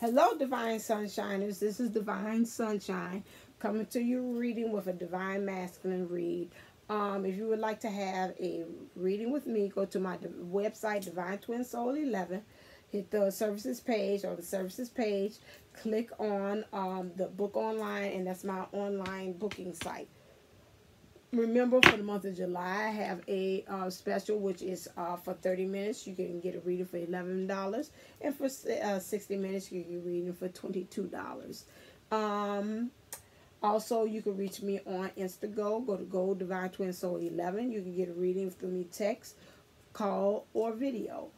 Hello, Divine Sunshiners. This is Divine Sunshine coming to you reading with a Divine Masculine read. If you would like to have a reading with me, go to my website, Divine Twin Soul 11. Hit the services page. On the services page, click on the book online, and that's my online booking site. Remember, for the month of July, I have a special, which is for 30 minutes. You can get a reading for $11. And for 60 minutes, you can get a reading for $22. Also, you can reach me on Instago. Go to Gold Divine Twin Soul 11. You can get a reading through me text, call, or video.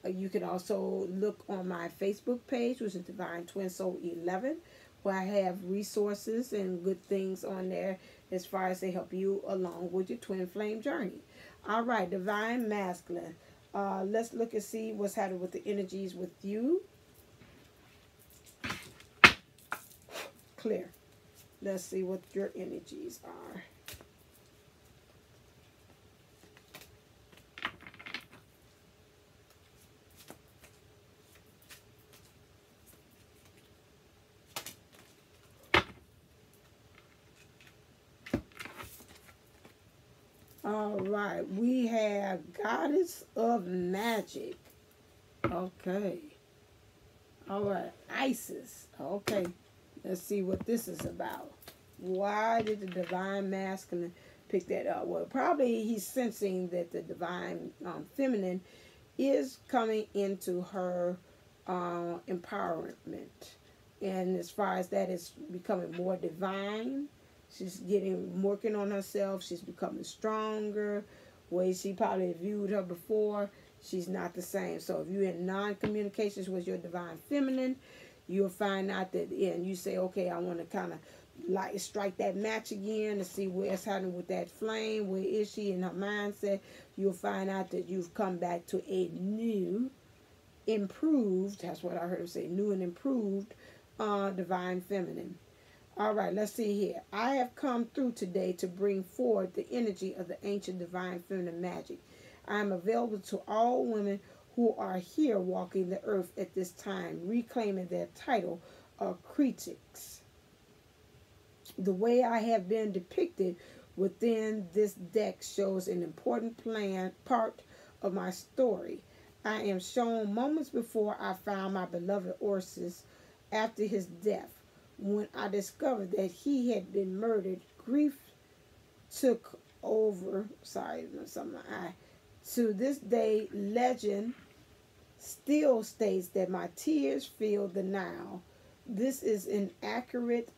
You can also look on my Facebook page, which is Divine Twin Soul 11, where I have resources and good things on there as far as they help you along with your twin flame journey. All right, Divine Masculine. Let's look and see what's happening with the energies with you. Clear. Let's see what your energies are. All right, we have Goddess of Magic. Okay. All right, Isis. Okay, let's see what this is about. Why did the Divine Masculine pick that up? Well, probably he's sensing that the Divine Feminine is coming into her empowerment. And as far as that, is becoming more divine. She's working on herself. She's becoming stronger. Way she probably viewed her before, she's not the same. So if you're in non-communications with your Divine Feminine, you'll find out that, and you say, okay, I want to kind of like strike that match again to see what's happening with that flame. Where is she in her mindset? You'll find out that you've come back to a new, improved, that's what I heard her say, new and improved Divine Feminine. All right, let's see here. I have come through today to bring forward the energy of the ancient Divine Feminine magic. I am available to all women who are here walking the earth at this time, reclaiming their title of critics. The way I have been depicted within this deck shows an important part of my story. I am shown moments before I found my beloved Orsis after his death. When I discovered that he had been murdered, grief took over. Sorry, something in my eye. To this day, legend still states that my tears fill the Nile. This is an accurate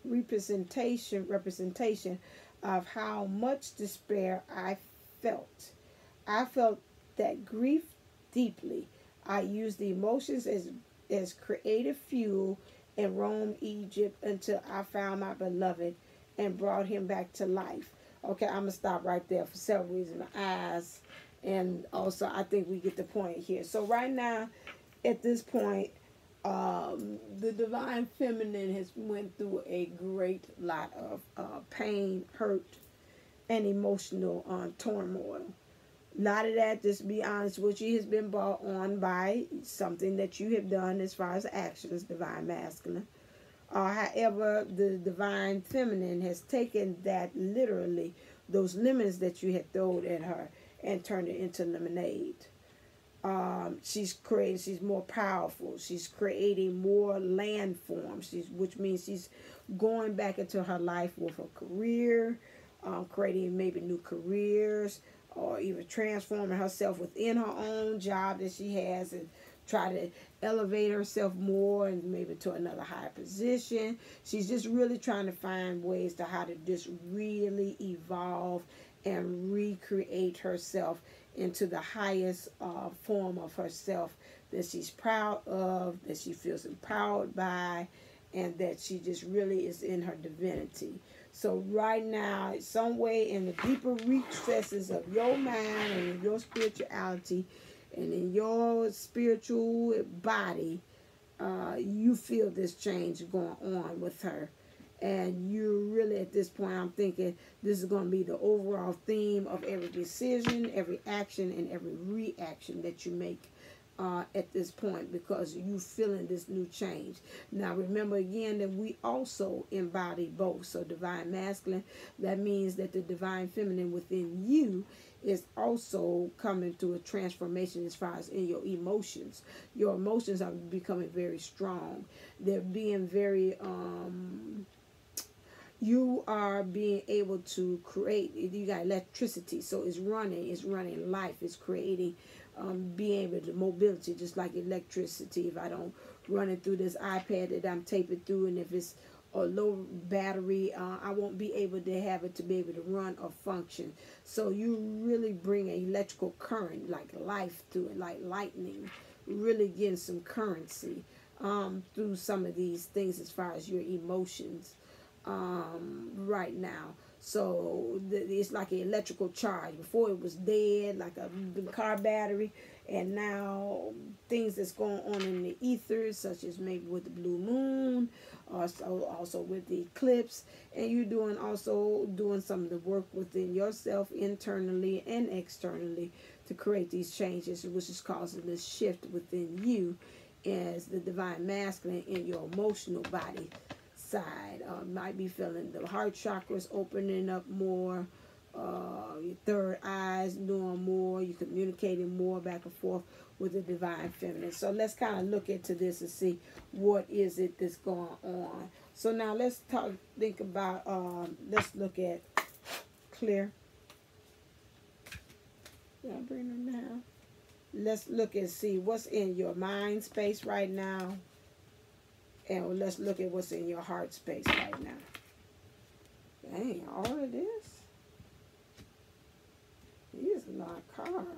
representation of how much despair I felt. I felt that grief deeply. I used the emotions as creative fuel and roamed Egypt until I found my beloved and brought him back to life. Okay, I'm going to stop right there for several reasons. My eyes, and also I think we get the point here. So right now, at this point, the Divine Feminine has went through a great lot of pain, hurt, and emotional turmoil. A lot of that, just to be honest with you, has been brought on by something that you have done as far as actions, Divine Masculine. However, the Divine Feminine has taken that literally, those lemons that you had thrown at her, and turned it into lemonade. She's more powerful. She's creating more landforms, which means she's going back into her life with a career, creating maybe new careers, or even transforming herself within her own job that she has and try to elevate herself more and maybe to another higher position. She's just really trying to find ways to how to just really evolve and recreate herself into the highest form of herself that she's proud of, that she feels empowered by, and that she just really is in her divinity. So right now, some way in the deeper recesses of your mind and in your spirituality and in your spiritual body, you feel this change going on with her. And you're really, at this point, I'm thinking this is going to be the overall theme of every decision, every action, and every reaction that you make at this point, because you feeling this new change. Now remember again that we also embody both. So divine masculine, that means that the divine feminine within you is also coming to a transformation as far as in your emotions. Your emotions are becoming very strong. They're being very you are being able to create. You got electricity, so it's running life, it's creating, being able to mobility, just like electricity. If I don't run it through this iPad that I'm taping through, and if it's a low battery, I won't be able to have it to be able to run or function. So you really bring an electrical current, like life through it, like lightning, really getting some currency through some of these things as far as your emotions right now. So it's like an electrical charge. Before it was dead, like a car battery, and now things that's going on in the ethers, such as maybe with the blue moon, also with the eclipse, and you're doing some of the work within yourself, internally and externally, to create these changes, which is causing this shift within you as the divine masculine in your emotional body side. Might be feeling the heart chakras opening up more, your third eyes doing more, you're communicating more back and forth with the divine feminine. So let's kind of look into this and see what is it that's going on. So now let's think about, let's look at clear. Did I bring them down? Let's look and see what's in your mind space right now. And let's look at what's in your heart space right now. Dang, all of this? These are not cards.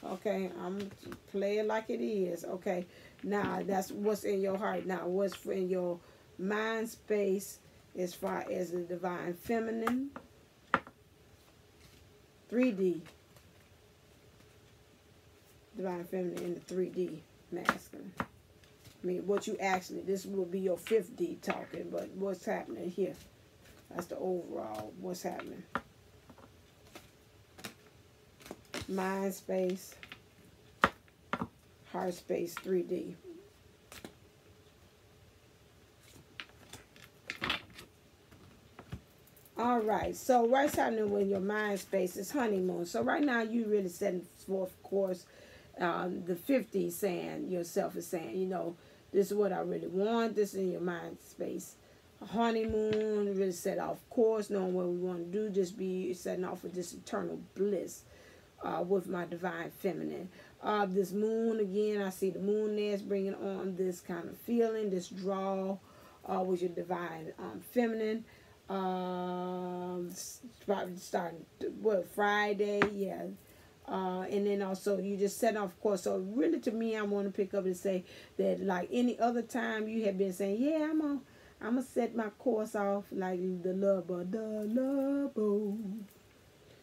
Okay, I'm going to play it like it is. Okay, now that's what's in your heart. Now what's in your mind space as far as the divine feminine? 3D. Divine feminine in the 3D masculine. I mean, what you actually, this will be your 5D talking, but what's happening here? That's the overall, what's happening. Mind space, heart space, 3D. All right, so what's happening with your mind space is honeymoon. So right now you really setting forth course. The 50 saying, yourself is saying, you know, this is what I really want. This is in your mind space. A honeymoon, really set off course, knowing what we want to do. Just be setting off with this eternal bliss with my divine feminine. This moon, again, I see the moon there is bringing on this kind of feeling, this draw with your divine feminine. Starting, what, Friday? Yeah. And then also you just set off course. So really, to me, I want to pick up and say that, like any other time you have been saying, yeah, I'm gonna set my course off like the love.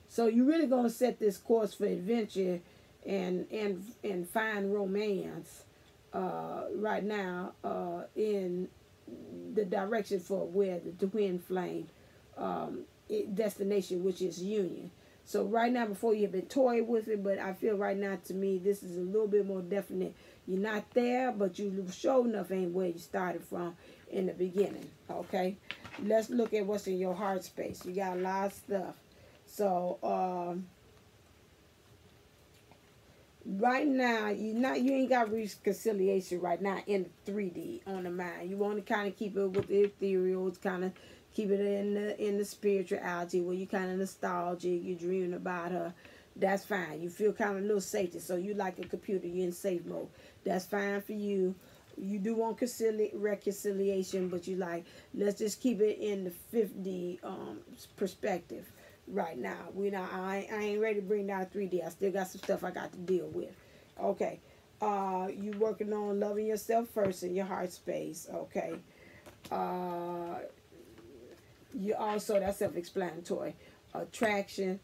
So you're really gonna set this course for adventure and find romance right now in the direction for where the twin flame destination, which is union. So right now, before you've been toying with it, but I feel right now, to me, this is a little bit more definite. You're not there, but you sure enough ain't where you started from in the beginning. Okay, let's look at what's in your heart space. You got a lot of stuff. So right now, you ain't got reconciliation right now in 3D on the mind. You want to kind of keep it with the ethereal, kind of keep it in the spirituality where you kind of nostalgic, you're dreaming about her. That's fine. You feel kind of a little safety. So you like a computer, you're in safe mode. That's fine for you. You do want reconciliation, but you like, let's just keep it in the 5D perspective right now. I ain't ready to bring down 3D. I still got some stuff I got to deal with. Okay. You working on loving yourself first in your heart space. Okay. You also, that's self-explanatory. Attraction.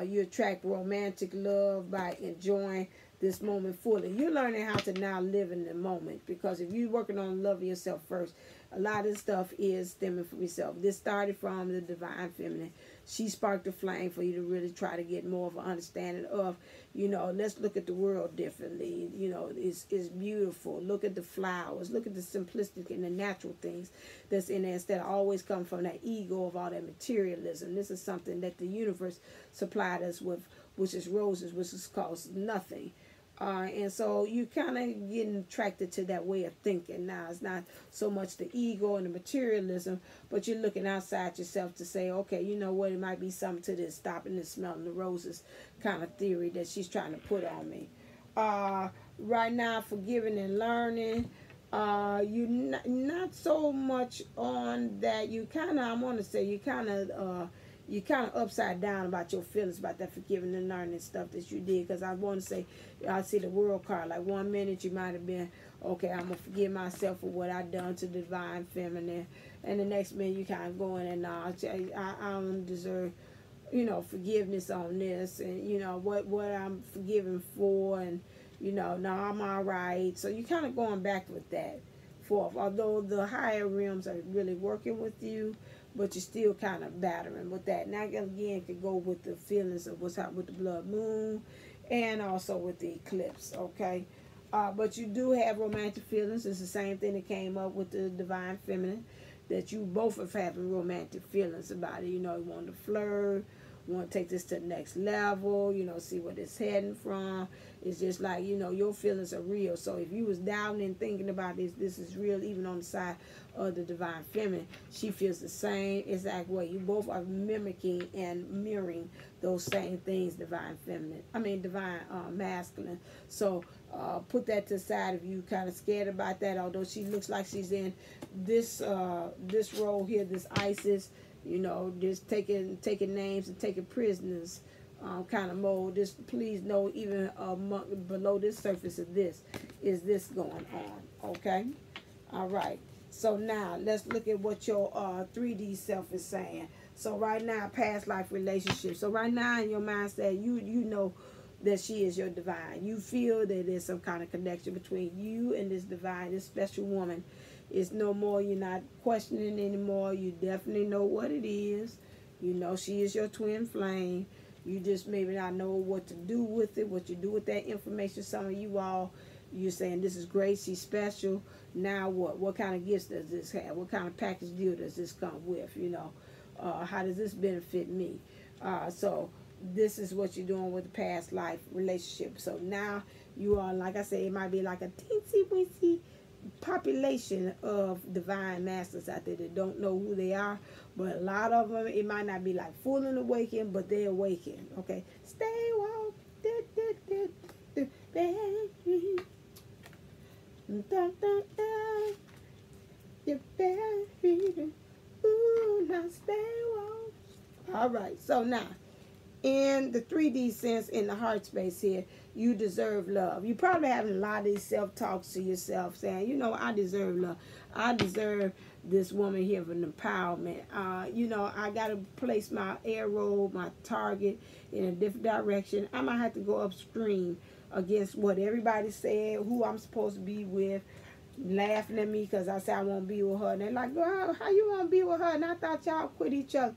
You attract romantic love by enjoying this moment fully. You're learning how to now live in the moment, because if you're working on loving yourself first, a lot of stuff is stemming from yourself. This started from the divine feminine. She sparked a flame for you to really try to get more of an understanding of, let's look at the world differently. It's beautiful. Look at the flowers. Look at the simplistic and the natural things that's in there, instead of always coming from that ego of all that materialism. This is something that the universe supplied us with, which is roses, which is cost nothing. And so you kind of getting attracted to that way of thinking now. It's not so much the ego and the materialism, but you're looking outside yourself to say, okay, you know what, it might be something to this stopping and smelling the roses kind of theory that she's trying to put on me. Right now, forgiving and learning, you're not so much on that. You kind of, I want to say, you're kind of upside down about your feelings about that forgiving and learning stuff that you did. Because I want to say, I see the world card. Like 1 minute you might have been, okay, I'm going to forgive myself for what I done to the divine feminine. And the next minute you kind of going and, I don't deserve, forgiveness on this. And, what I'm forgiving for. And, no, I'm all right. So you're kind of going back with that forth. Although the higher realms are really working with you, but you're still kind of battering with that. Now, again, could go with the feelings of what's happening with the blood moon and also with the eclipse, okay? But you do have romantic feelings. It's the same thing that came up with the divine feminine, that you both are having romantic feelings about it. You want to flirt, want to take this to the next level, see what it's heading from. It's just like, your feelings are real. So if you was doubting and thinking about this is real, even on the side of the divine feminine, she feels the same exact way. You both are mimicking and mirroring those same things, divine masculine. So put that to the side if you kind of scared about that, although she looks like she's in this role here, this Isis, just taking names and taking prisoners kind of mode. Just please know, even below this surface of this is this going on, okay? All right. So now let's look at what your 3D self is saying. So right now, past life relationship. So right now in your mindset, you know that she is your divine. You feel that there's some kind of connection between you and this divine, this special woman. It's no more, you're not questioning anymore. You definitely know what it is. You know she is your twin flame. You just maybe not know what to do with it, what you do with that information. Some of you all, you're saying this is great, she's special. Now what? What kind of gifts does this have? What kind of package deal does this come with? How does this benefit me? So this is what you're doing with the past life relationship. So now you are, like I said, it might be like a teensy-weensy population of divine masters out there that don't know who they are, but a lot of them, it might not be like full and awakened, but they're awakened, okay? Stay woke, you're buried, ooh, now stay woke. All right, so now in the 3D sense, in the heart space here, you deserve love. You probably having a lot of these self-talks to yourself saying, I deserve love. I deserve this woman here of an empowerment. I got to place my arrow, my target in a different direction. I might have to go upstream against what everybody said, who I'm supposed to be with, laughing at me because I said I won't be with her. And they're like, girl, how you want to be with her? And I thought y'all quit each other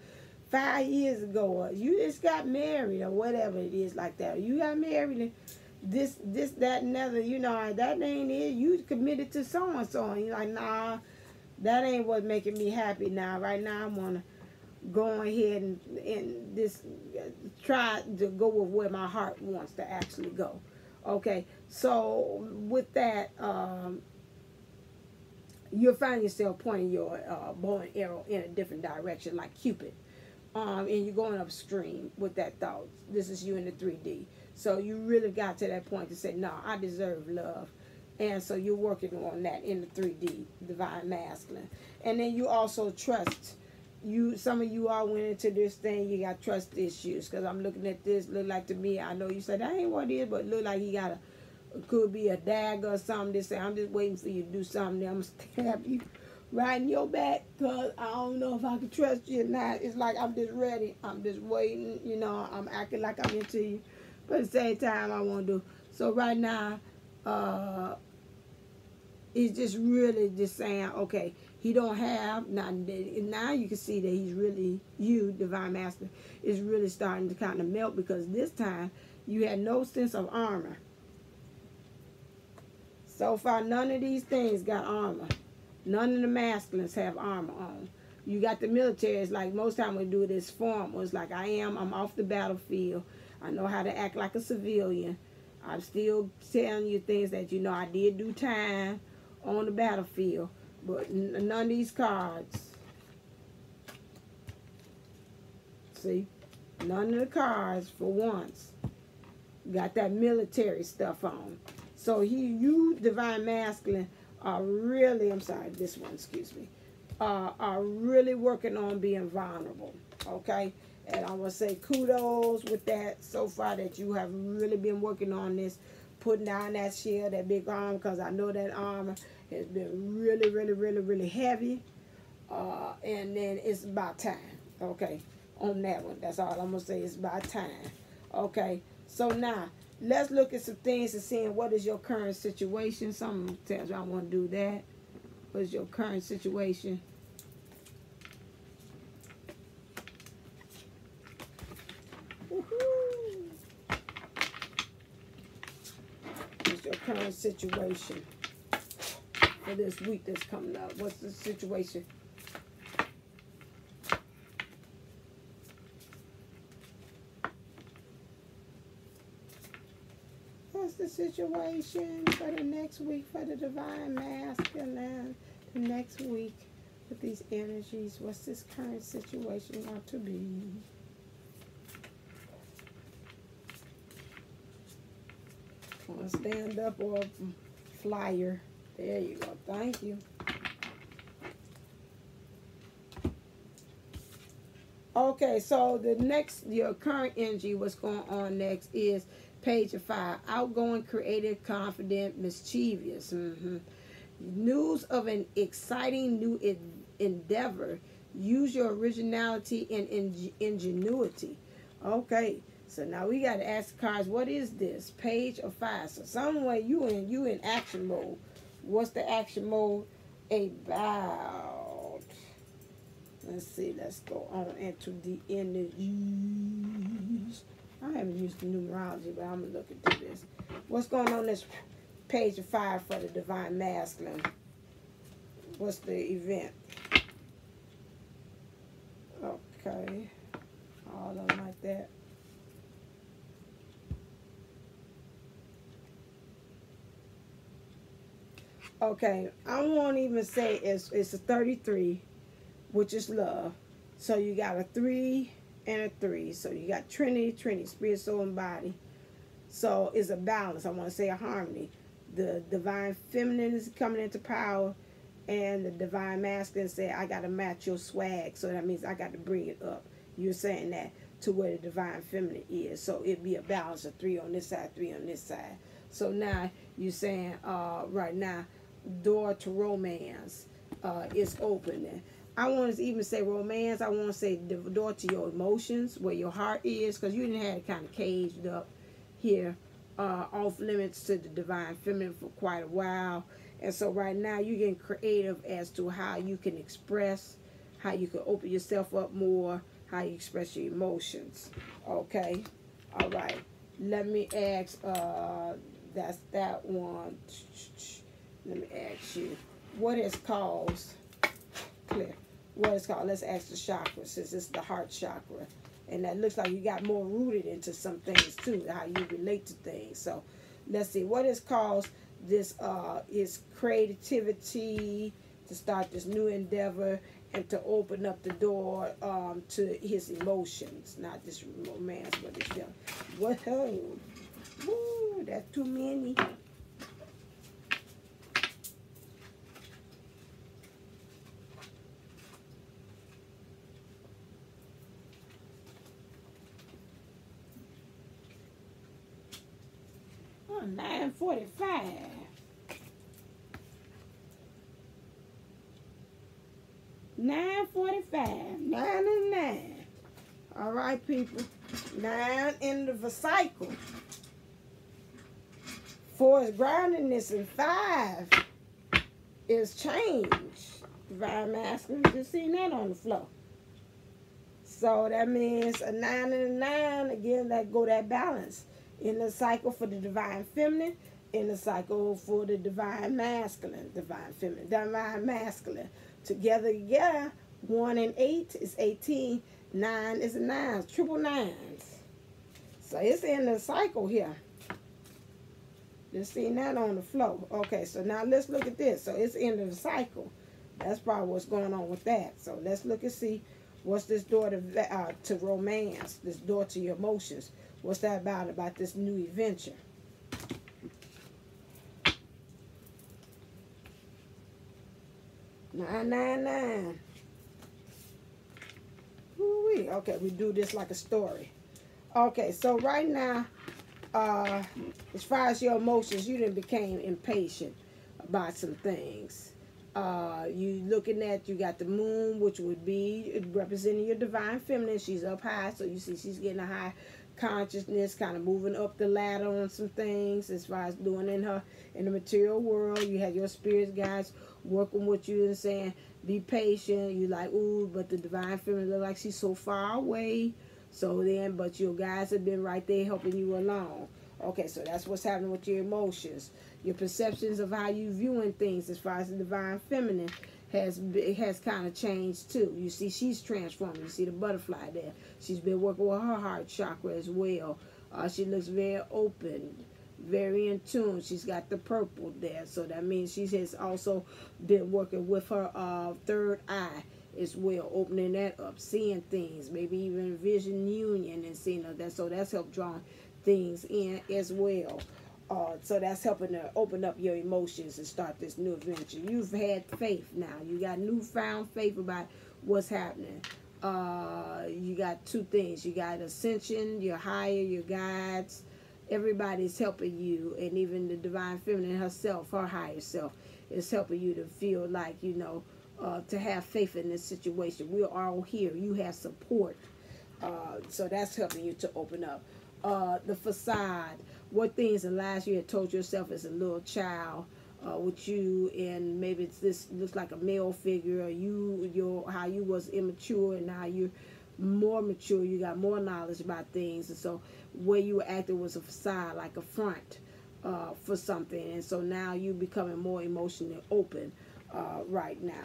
5 years ago, or you just got married, or whatever it is like that. You got married and this, that, and other, that ain't it. You committed to so and so, and you're like, nah, that ain't what making me happy now. Right now, I want to go ahead and this try to go with where my heart wants to actually go. Okay, so with that, you'll find yourself pointing your bow and arrow in a different direction, like Cupid. And you're going upstream with that thought. This is you in the 3D. So you really got to that point to say, no, I deserve love. And so you're working on that in the 3D, divine masculine. And then you also trust. Some of you all went into this thing, you got trust issues. Because I'm looking at this, look like to me, I know you said that ain't what it is, but look like he got could be a dagger or something. They say, I'm just waiting for you to do something. I'm going to stab you right in your back, because I don't know if I can trust you or not. It's like I'm just ready. I'm just waiting. I'm acting like I'm into you. But at the same time, I want to do So right now, he's just really just saying, okay, he don't have now you can see that he's really, you, Divine Master, is really starting to kind of melt, because this time you had no sense of armor. So far, none of these things got armor. None of the masculines have armor on. You got the military. It's like most time we do this formal. It's like I'm off the battlefield. I know how to act like a civilian. I'm still telling you things that, you know, I did do time on the battlefield. But none of these cards. See? None of the cards, for once, got that military stuff on. So you, Divine Masculine, are really, I'm sorry, this one, excuse me, are really working on being vulnerable, okay? And I want to say kudos with that so far, that you have really been working on this, putting down that shield, that big armor, because I know that armor has been really, really, really, really heavy. And then it's about time, okay, on that one. That's all I'm going to say. It's about time, okay? So now, let's look at some things and seeing what is your current situation. Something tells me I want to do that. What is your current situation? What's your current situation for this week that's coming up? What's the situation? What's the situation for the next week for the Divine Masculine? The next week with these energies, what's this current situation going to be? Want to stand up or flyer? There you go. Thank you. Okay, so the next, your current energy, what's going on next is Page of 5. Outgoing, creative, confident, mischievous. News of an exciting new endeavor. Use your originality and ingenuity. Okay, so now we got to ask the cards, what is this? Page of 5. So some way you in action mode. What's the action mode about? Let's see. Let's go on into the energies. I haven't used the numerology, but I'm going to look into this. What's going on this Page of 5 for the Divine Masculine? What's the event? Okay. All of them like that. Okay. I won't even say it's a 33, which is love. So you got a 3 and a 3. So you got Trinity, spirit, soul, and body. So it's a balance. I want to say a harmony. The Divine Feminine is coming into power, and the Divine Masculine said, I got to match your swag. So that means I got to bring it up. You're saying that to where the Divine Feminine is. So it'd be a balance of 3 on this side, 3 on this side. So now you're saying right now, door to romance is opening. I want to even say romance. I want to say the door to your emotions, where your heart is, because you didn't have it kind of caged up here, off limits to the Divine Feminine for quite a while. And so right now you're getting creative as to how you can express, how you can open yourself up more, how you express your emotions. Okay? All right. Let me ask, that's that one. Let me ask you, what has caused, clear, what is called, let's ask the chakra, since it's the heart chakra. And that looks like you got more rooted into some things too, how you relate to things. So let's see, what has caused this is creativity to start this new endeavor and to open up the door to his emotions, not just romance, but it's them. Whoa, woo, that's too many. Oh, 9:45. 9:45. 9 and 9. All right, people. 9 in the cycle. 4 is groundedness, and 5 is change. Divine masculine, just seen that on the floor. So that means a 9 and a 9, again, that go that balance. In the cycle for the divine feminine, in the cycle for the divine masculine, divine feminine, divine masculine. Together, yeah, 1 and 8 is 18, 9 is a 9, triple nines. So it's in the cycle here. Just seeing that on the flow. Okay, so now let's look at this. So it's in the cycle. That's probably what's going on with that. So let's look and see what's this door to romance, this door to your emotions. What's that about this new adventure? Nine, nine, nine. Ooh-wee. Okay, we do this like a story. Okay, so right now, as far as your emotions, you done became impatient about some things. You looking at, you got the moon, which would be representing your divine feminine. She's up high, so you see she's getting a high consciousness, kind of moving up the ladder on some things as far as doing in the material world. You have your spirit guides working with you and saying, be patient. You like, ooh, but the divine feminine look like she's so far away. So then, but your guys have been right there helping you along. Okay, so that's what's happening with your emotions. Your perceptions of how you viewing things as far as the divine feminine has kind of changed too. You see she's transforming. You see the butterfly there. She's been working with her heart chakra as well. She looks very open, very in tune. She's got the purple there. So that means she has also been working with her third eye as well, opening that up, seeing things, maybe even vision union and seeing that. So that's helped draw things in as well. So that's helping to open up your emotions and start this new adventure. You've had faith now. You got newfound faith about what's happening. You got two things. You got ascension, your higher, your guides. Everybody's helping you, and even the divine feminine herself, her higher self, is helping you to feel like, you know, to have faith in this situation. We're all here. You have support. So that's helping you to open up. The facade. What things and lies you had told yourself as a little child with you, and maybe this looks like a male figure, or how you was immature, and now you're more mature, you got more knowledge about things, and so where you were acting was a facade, like a front for something, and so now you becoming more emotionally open right now.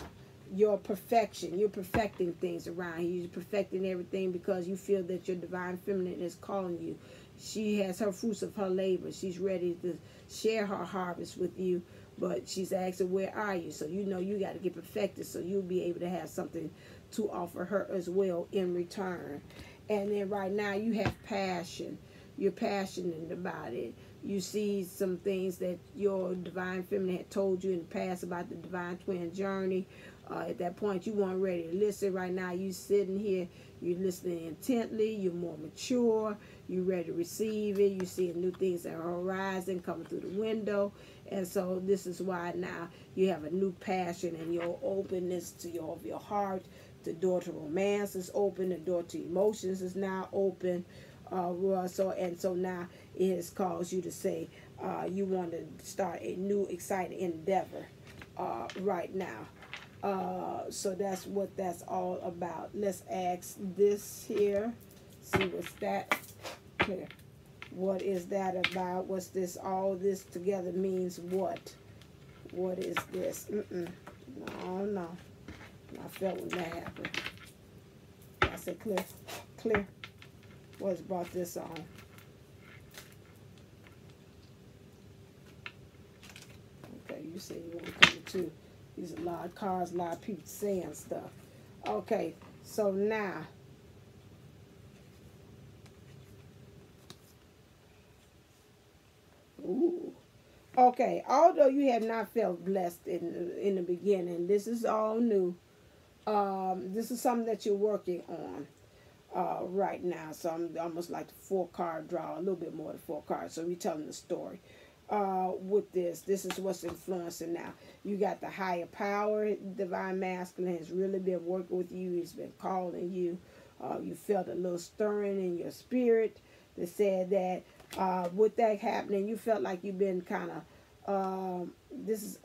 Your perfection, you're perfecting things around here, you're perfecting everything because you feel that your divine feminine is calling you. She has her fruits of her labor. She's ready to share her harvest with you, but she's asking, where are you? So you know you got to get perfected so you'll be able to have something to offer her as well in return. And then right now you have passion. You're passionate about it. You see some things that your divine feminine had told you in the past about the divine twin journey. At that point, you weren't ready to listen. Right now, you sitting here, you're listening intently, you're more mature, you're ready to receive it, you're seeing new things that are horizon coming through the window. And so this is why now you have a new passion, and your openness to your heart. The door to romance is open, the door to emotions is now open. So now it has caused you to say you want to start a new exciting endeavor right now. So that's what that's all about. Let's ask this here. See what's that here. What is that about? What's this? All this together means what? What is this? No. I felt when that happened. I said clear. What's brought this on? Okay, you say you want to come to. There's a lot of cars, a lot of people saying stuff. Okay, so now. Ooh. Okay, although you have not felt blessed in the beginning, this is all new. This is something that you're working on right now. So I'm almost like the 4-card draw, a little bit more than 4 cards. So we're telling the story. With this is what's influencing now. You got the higher power. Divine masculine has really been working with you. He's been calling you. You felt a little stirring in your spirit that said that With that happening, you felt like you've been kind of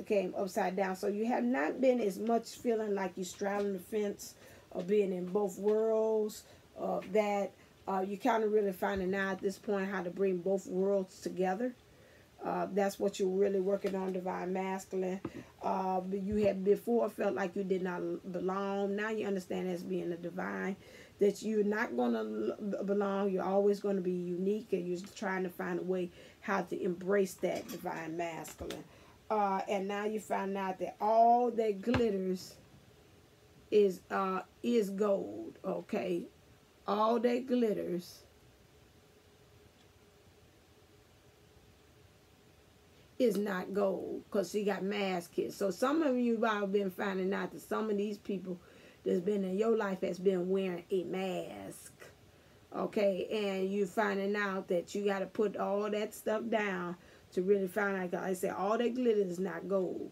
came upside down. So you have not been as much feeling like you're straddling the fence or being in both worlds. That you kind of really finding out at this point how to bring both worlds together. That's what you're really working on, divine masculine. But you had before felt like you did not belong. Now you understand as being a divine, that you're not going to belong. You're always going to be unique, and you're trying to find a way how to embrace that divine masculine. And now you find out that all that glitters is gold. Okay, all that glitters is not gold, because she got mask here. So some of you have been finding out that some of these people that's been in your life has been wearing a mask. Okay, and you finding out that you got to put all that stuff down to really find out. Like I said, all that glitter is not gold.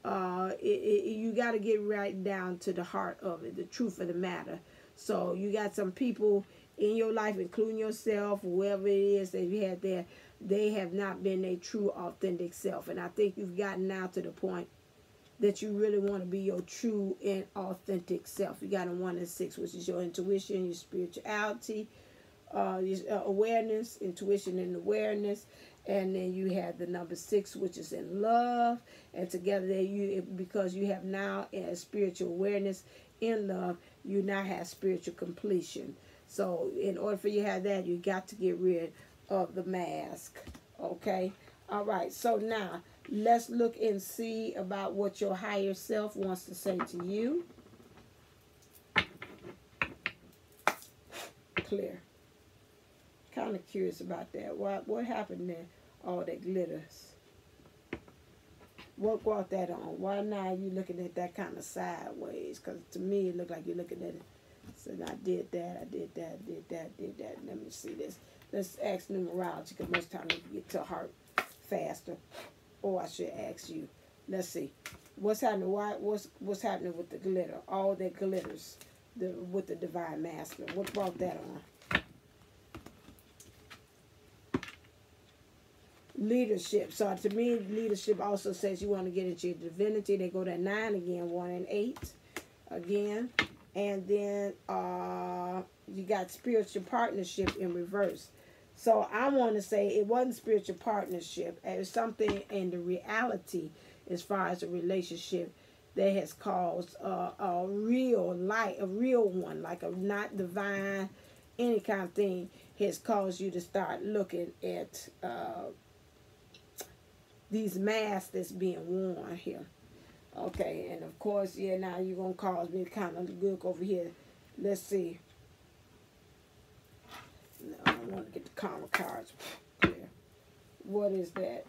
You got to get right down to the heart of it, the truth of the matter. So you got some people in your life, including yourself, whoever it is that you had there, they have not been their true, authentic self. And I think you've gotten now to the point that you really want to be your true and authentic self. You got a 1 and 6, which is your intuition, your spirituality, your awareness, intuition and awareness. And then you have the number 6, which is in love. And together because you have now a spiritual awareness in love, you now have spiritual completion. So in order for you to have that, you got to get rid of the mask. Okay? All right. So now let's look and see about what your higher self wants to say to you. Clear. Kind of curious about that. What happened there? All that glitters. What brought that on? Why now you looking at that kind of sideways? Because to me it looked like you're looking at it. So I did that, I did that, did that, did that. Let me see this. Let's ask numerology, because most times we can get to heart faster. Or I should ask you. Let's see. What's happening? What's happening with the glitter? All that glitters with the divine masculine. What brought that on? Leadership. So to me, leadership also says you want to get into your divinity. They go to 9 again, 1 and 8 again. And then you got spiritual partnership in reverse. So I want to say it wasn't spiritual partnership. It was something in the reality as far as a relationship that has caused a real one, like a not divine, any kind of thing, has caused you to start looking at these masks that's being worn here. Okay, and of course, yeah, now you're going to cause me to kind of look over here. Let's see. No, I want to get the karma cards clear. What is that?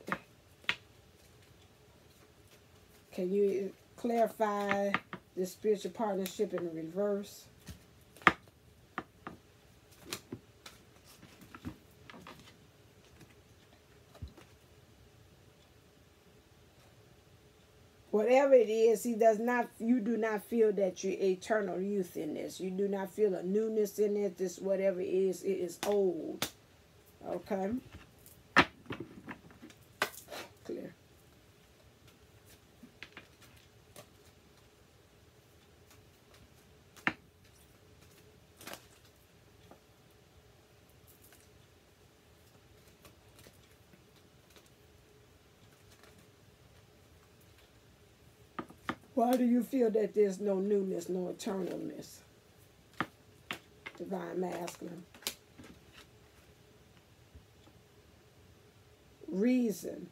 Can you clarify the spiritual partnership in the reverse? Whatever it is, you do not feel that you're eternal youth in this. You do not feel a newness in it. This, whatever it is old. Okay? Clear. Why do you feel that there's no newness, no eternalness? Divine masculine. Reason.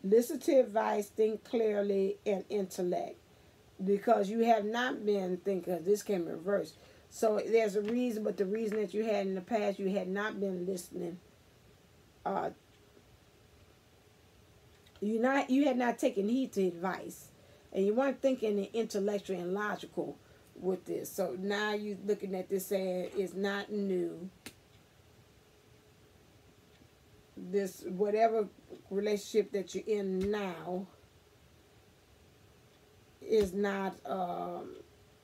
Listen to advice, think clearly, and intellect. Because you have not been thinking, this can reverse. So there's a reason, but the reason that you had in the past, you had not been listening. You had not taken heed to advice. And you weren't thinking intellectual and logical with this. So now you're looking at this saying it's not new. This, whatever relationship that you're in now is not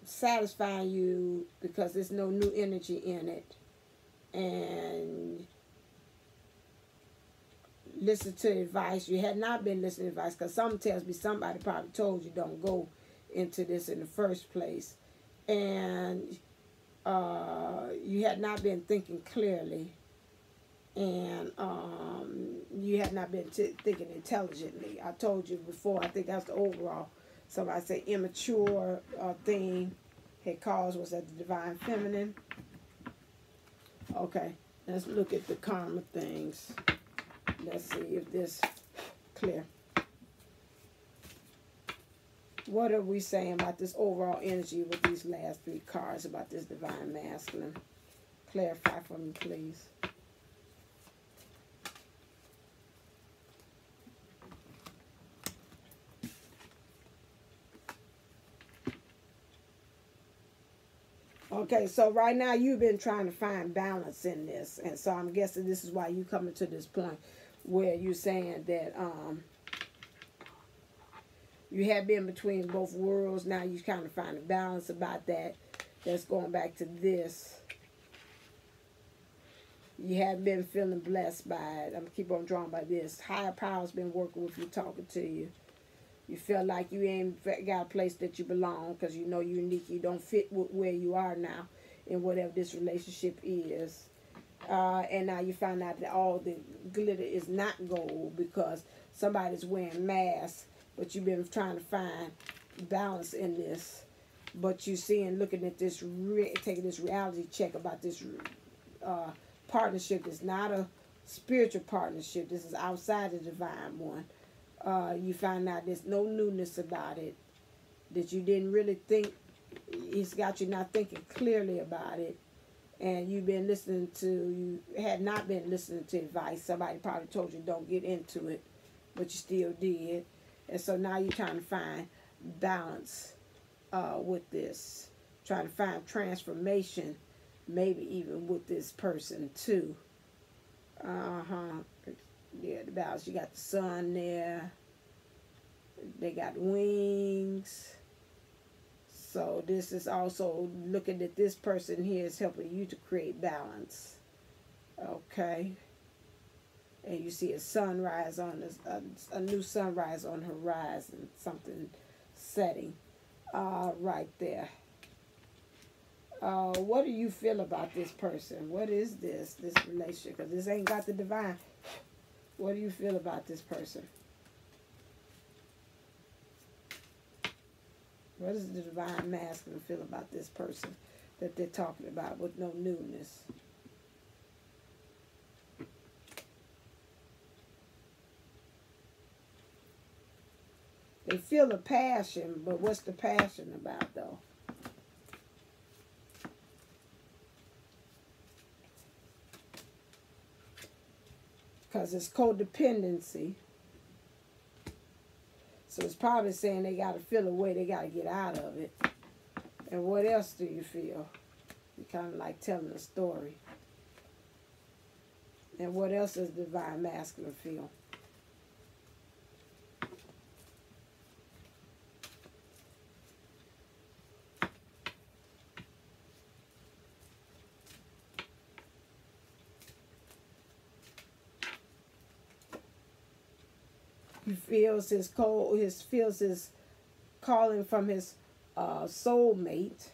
satisfying you because there's no new energy in it. And listen to advice. You had not been listening to advice, because something tells me somebody probably told you don't go into this in the first place. And you had not been thinking clearly. And you had not been thinking intelligently. I told you before, I think that's the overall. Somebody say immature thing had caused was that the divine feminine. Okay, let's look at the karma things. Let's see if this clear. What are we saying about this overall energy with these last 3 cards about this divine masculine? Clarify for me, please. Okay, so right now you've been trying to find balance in this. And so I'm guessing this is why you coming to this point where you're saying that you have been between both worlds. Now you kind of find a balance about that. That's going back to this. You have been feeling blessed by it. I'm keep on drawing by this. Higher power's been working with you, talking to you. You feel like you ain't got a place that you belong because you know you're unique. You don't fit where you are now in whatever this relationship is. And now you find out that all the glitter is not gold because somebody's wearing masks, but you've been trying to find balance in this. But you seeing, looking at this, taking this reality check about this partnership. It's not a spiritual partnership. This is outside the divine one. You find out there's no newness about it, that you didn't really think. It's got you not thinking clearly about it, and you've been listening to, you had not been listening to advice. Somebody probably told you don't get into it, but you still did. And so now you're trying to find balance with this, trying to find transformation, maybe even with this person too. Yeah, the balance. You got the sun there. They got wings. So this is also looking at this person here is helping you to create balance. Okay. And you see a sunrise on this, a new sunrise on the horizon, something setting right there. What do you feel about this person? What is this relationship? Because this ain't got the divine. What do you feel about this person? What does the divine masculine feel about this person that they're talking about with no newness? They feel a passion, but what's the passion about though? Because it's codependency. So it's probably saying they got to feel a way, they got to get out of it. And what else do you feel? You're kind of like telling a story. And what else does the divine masculine feel? He feels his calling from his soulmate.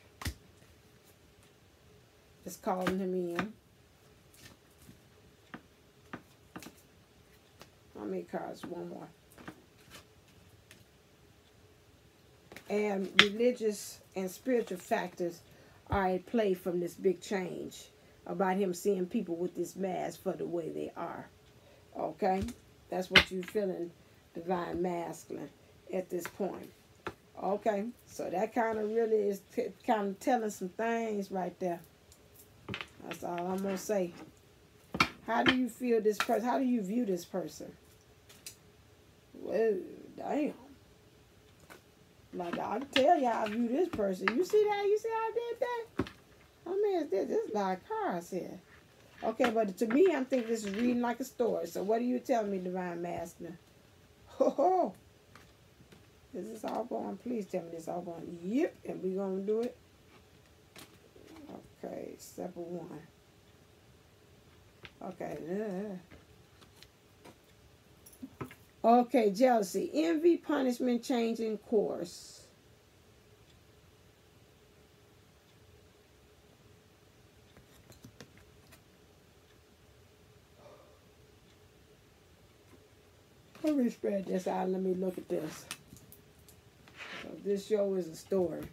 It's calling him in. How many cards? One more. And religious and spiritual factors are at play from this big change about him seeing people with this mask for the way they are. Okay? That's what you're feeling, divine masculine, at this point. Okay? So that kind of really is kind of telling some things right there. That's all I'm going to say. How do you feel this person? How do you view this person? Well, damn. Like, I can tell you how I view this person. You see that? You see how I did that? Oh, man, this is a lot of cards here. Okay, but to me, I'm thinking this is reading like a story. So what are you telling me, divine masculine? Ho. Is this all going? Please tell me this all going. Yep, and we're going to do it. Okay, step 1. Okay. Okay, jealousy, envy, punishment, changing course. Let me spread this out. Let me look at this. So this show is a story.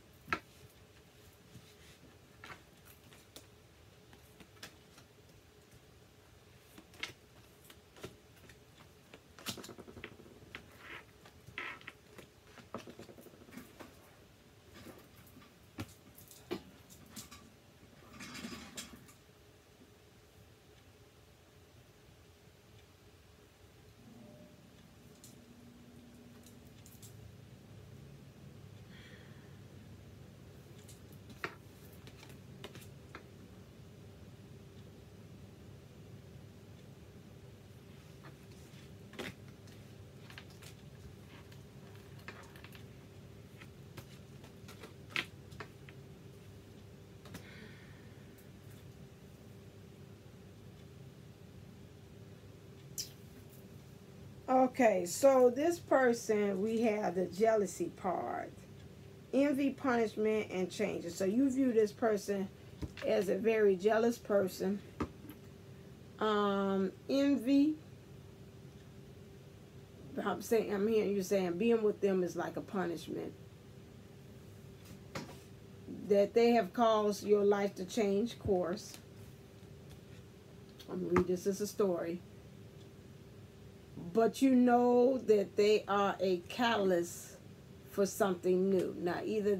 Okay, so this person, we have the jealousy part, envy, punishment, and changes. So you view this person as a very jealous person. Envy. I'm hearing you saying being with them is like a punishment. That they have caused your life to change course. I'm gonna read this as a story. But you know that they are a catalyst for something new. Now, either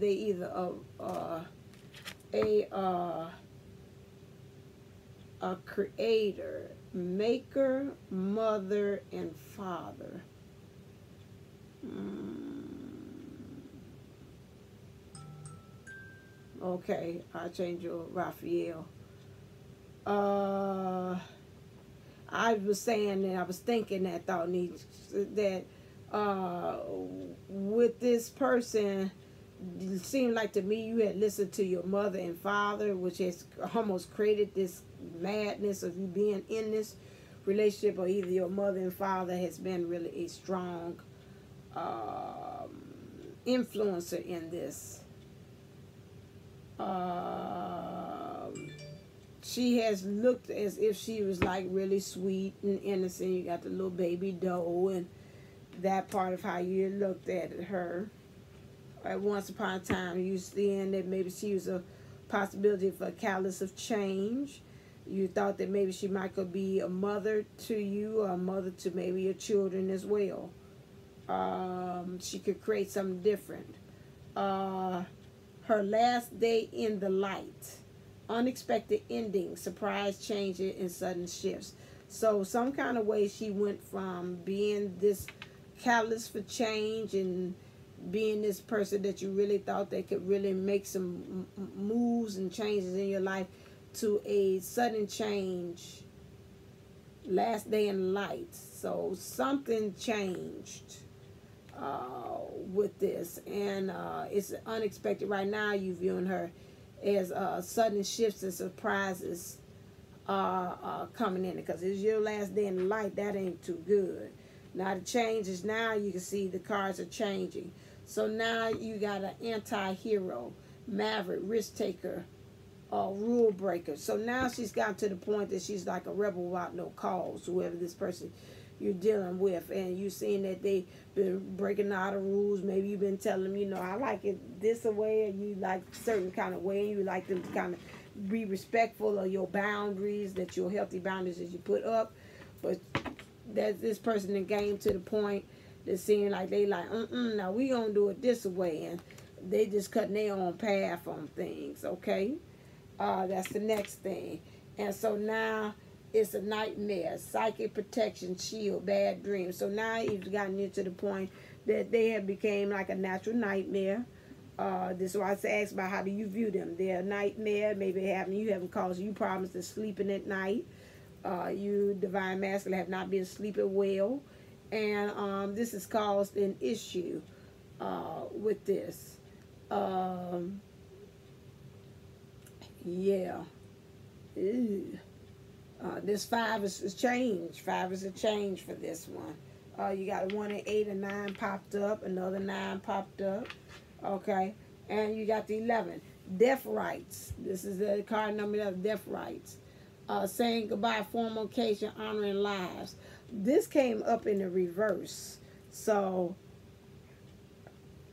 a creator, maker, mother, and father. Okay, I'll change your Raphael. I was saying that I was thinking that thought that with this person, it seemed like to me you had listened to your mother and father, which has almost created this madness of you being in this relationship, or either your mother and father has been really a strong influencer in this. She has looked as if she was like really sweet and innocent. You got the little baby doll and that part of how you looked at her. At once upon a time, you seeing that maybe she was a possibility for a catalyst of change. You thought that maybe she might could be a mother to you, or a mother to maybe your children as well. She could create something different. Her last day in the light. Unexpected endings, surprise changes, and sudden shifts. So some kind of way she went from being this catalyst for change and being this person that you really thought that could really make some moves and changes in your life, to a sudden change, last day in light. So something changed with this, and it's unexpected. Right now you viewing her as sudden shifts and surprises coming in, because it's your last day in light. That ain't too good. Now the changes, now you can see the cards are changing. So now you got an anti-hero, maverick, risk taker, rule breaker. So now she's gotten to the point that she's like a rebel without no cause, whoever this person you're dealing with, and you seeing that they been breaking out of rules. Maybe you've been telling them, you know, I like it this way, and you like certain kind of way, and you like them to kind of be respectful of your boundaries, that your healthy boundaries that you put up. But that this person then came to the point that seemed like they like, now we gonna do it this way, and they just cutting their own path on things. Okay, that's the next thing. And so now it's a nightmare, psychic protection shield, bad dreams. So now you've gotten into the point that they have became like a natural nightmare. This is why I asked about how do you view them. They're a nightmare. Maybe you haven't caused you problems to sleeping at night. You, divine masculine, have not been sleeping well. And this has caused an issue with this. Yeah. Ew. This 5 is a change. 5 is a change for this one. You got 1 and 8 and 9 popped up. Another 9 popped up. Okay. And you got the 11. Death rights. This is the card number of death rights. Saying goodbye, formal occasion, honoring lives. This came up in the reverse. So,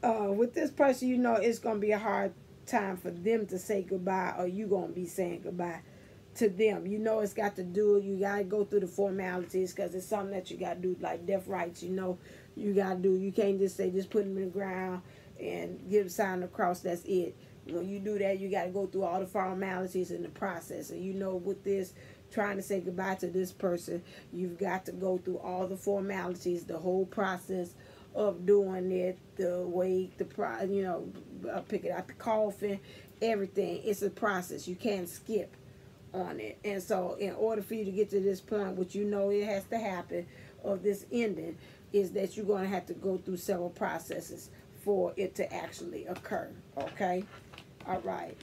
with this person, you know it's going to be a hard time for them to say goodbye, or you going to be saying goodbye to them. You know it's got to do, you got to go through the formalities, because it's something that you got to do, like death rights, you know, you got to do. You can't just say, just put them in the ground and give a sign across, that's it. When you do that, you got to go through all the formalities in the process. And you know, with this, trying to say goodbye to this person, you've got to go through all the formalities, the whole process of doing it, the wake, you know, pick it out the coffin, everything. It's a process. You can't skip on it. And so in order for you to get to this point, which you know it has to happen, of this ending, is that you're going to have to go through several processes for it to actually occur. Okay? All right.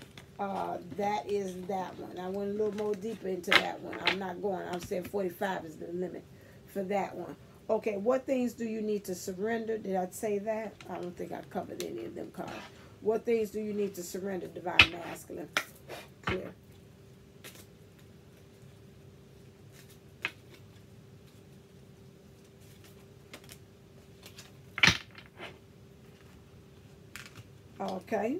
That is that one. I went a little more deeper into that one. I'm saying 45 is the limit for that one. Okay, what things do you need to surrender? Did I say that? I don't think I covered any of them cards. What things do you need to surrender, Divine Masculine? Clear. Okay.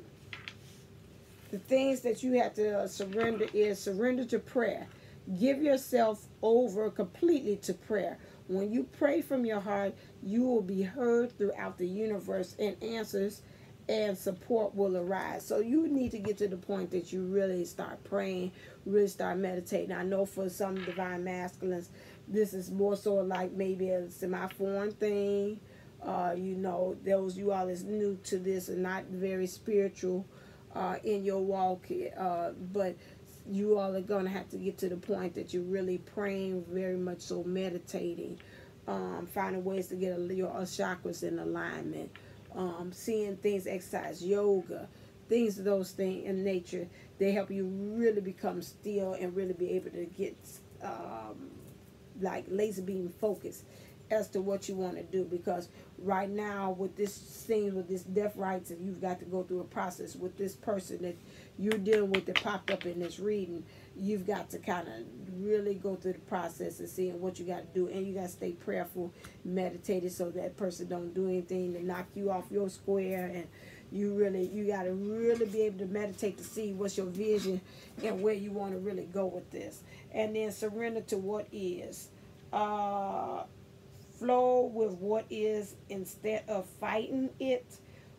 The things that you have to surrender is surrender to prayer. Give yourself over completely to prayer. When you pray from your heart, you will be heard throughout the universe, and answers and support will arise. So you need to get to the point that you really start praying, really start meditating. I know for some Divine Masculines, this is more so like maybe a semi-foreign thing. You know, those you all is new to this and not very spiritual in your walk, but you all are going to have to get to the point that you're really praying, very much so meditating, finding ways to get your chakras in alignment, seeing things, exercise, yoga, things of those things in nature. They help you really become still and really be able to get like laser beam focus as to what you want to do. Because right now with this thing, with this death rights, and you've got to go through a process with this person that you're dealing with that popped up in this reading. You've got to kind of really go through the process and seeing what you got to do, and you got to stay prayerful, meditated, so that person don't do anything to knock you off your square. And you got to really be able to meditate to see what's your vision and where you want to really go with this. And then surrender to what is. Flow with what is instead of fighting it.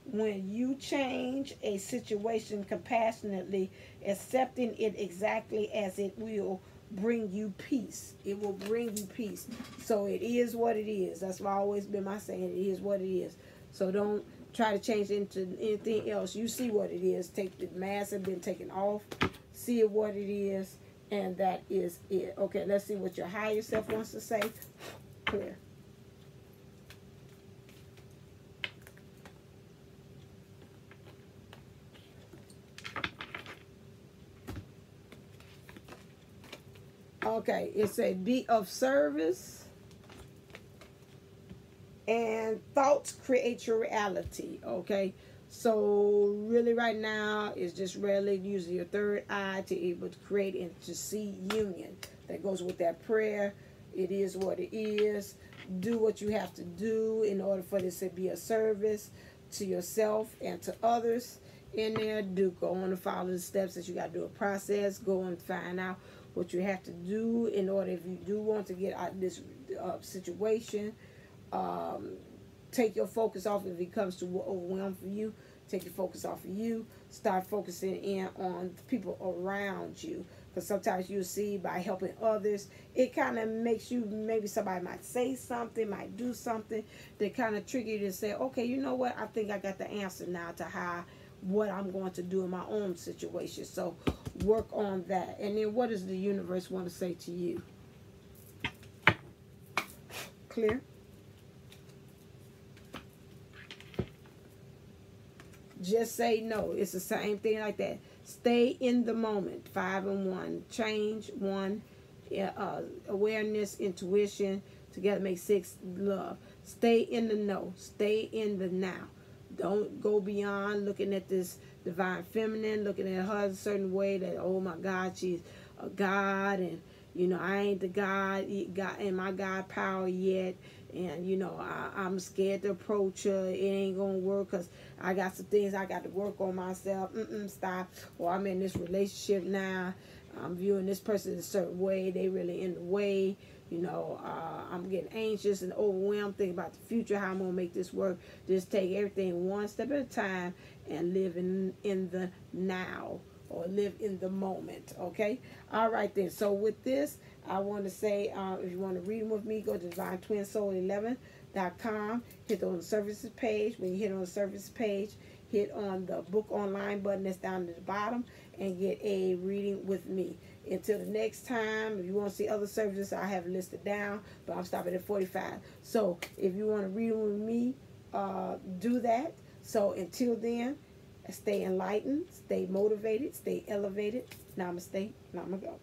When you change a situation compassionately, accepting it exactly as it will bring you peace. It will bring you peace. So it is what it is. That's why always been my saying. It is what it is. So don't try to change it into anything else. You see what it is. Take the mask have been taken off. See what it is. And that is it. Okay, let's see what your higher self wants to say. Clear. Okay, it said be of service, and thoughts create your reality. Okay, so really right now is just really using your third eye to able to create and to see union. That goes with that prayer. It is what it is. Do what you have to do in order for this to be a service to yourself and to others in there. Go on and follow the steps that you got to do, a process. Go and find out what you have to do in order, if you do want to get out of this situation. Take your focus off if it comes to overwhelm for you. Take your focus off of you. Start focusing in on the people around you. Because sometimes you'll see by helping others, it kind of makes you, maybe somebody might say something, might do something that kind of trigger you to say, okay, you know what? I think I got the answer now to what I'm going to do in my own situation. So work on that. And then what does the universe want to say to you? Clear? Just say no. It's the same thing like that. Stay in the moment. 5 and 1. Change 1. Awareness, intuition. Together make 6. Love. Stay in the know. Stay in the now. Don't go beyond looking at this divine feminine, looking at her a certain way that, oh my God, she's a God, and I ain't the God in my God power yet, and I'm scared to approach her. It ain't gonna work because I got some things I got to work on myself. Stop. Or I'm in this relationship now. I'm viewing this person in a certain way. They really in the way. I'm getting anxious and overwhelmed thinking about the future, how I'm going to make this work. Just take everything one step at a time and live in the now, or live in the moment, okay? All right, then. So with this, I want to say, if you want to read them with me, go to DivineTwinSoul11.com. Hit on the services page. When you hit on the services page, hit on the book online button that's down at the bottom and get a reading with me. Until the next time, if you want to see other services, I have listed down, but I'm stopping at 45. So if you want to read with me, do that. So until then, stay enlightened, stay motivated, stay elevated. Namaste. Namago.